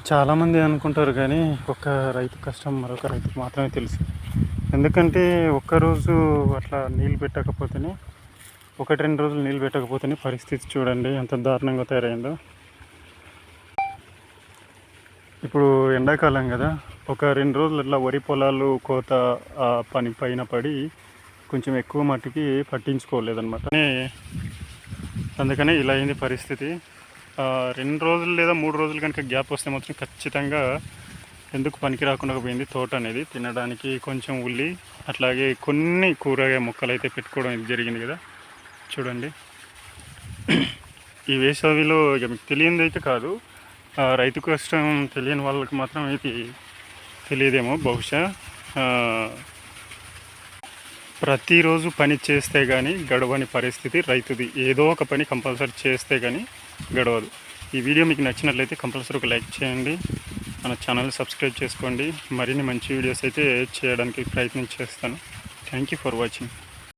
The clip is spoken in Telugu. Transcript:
చాలామంది అనుకుంటారు కానీ ఒక రైతు కష్టం మరొక రైతుకు మాత్రమే తెలుసు. ఎందుకంటే ఒక్కరోజు అట్లా నీళ్ళు పెట్టకపోతేనే, 1-2 రోజులు నీళ్ళు పెట్టకపోతేనే పరిస్థితి చూడండి ఎంత దారుణంగా తయారైందో. ఇప్పుడు ఎండాకాలం కదా, ఒక 2 రోజులు అట్లా వరి పొలాలు కోత పని పైన పడి కొంచెం ఎక్కువ మట్టికి పట్టించుకోలేదన్నమాట. అందుకనే ఇలా అయింది పరిస్థితి. 2 రోజులు లేదా 3 రోజులు కనుక గ్యాప్ వస్తే మాత్రం ఖచ్చితంగా ఎందుకు పనికి రాకుండా పోయింది తోట అనేది. తినడానికి కొంచెం ఉల్లి, అట్లాగే కొన్ని కూరగాయ మొక్కలు అయితే పెట్టుకోవడం ఇది జరిగింది కదా. చూడండి, ఈ వేసవిలో ఇక మీకు తెలియనిది అయితే కాదు, రైతు కష్టం తెలియని వాళ్ళకి మాత్రం ఇది తెలియదేమో బహుశా. ప్రతిరోజు పని చేస్తే కానీ గడవని పరిస్థితి రైతుది. ఏదో ఒక పని కంపల్సరీ చేస్తే కానీ గడవదు. ఈ వీడియో మీకు నచ్చినట్లయితే కంపల్సరీ ఒక లైక్ చేయండి, మన ఛానల్ సబ్స్క్రైబ్ చేసుకోండి. మరిన్ని మంచి వీడియోస్ అయితే చేయడానికి ప్రయత్నం చేస్తాను. Thank you for watching.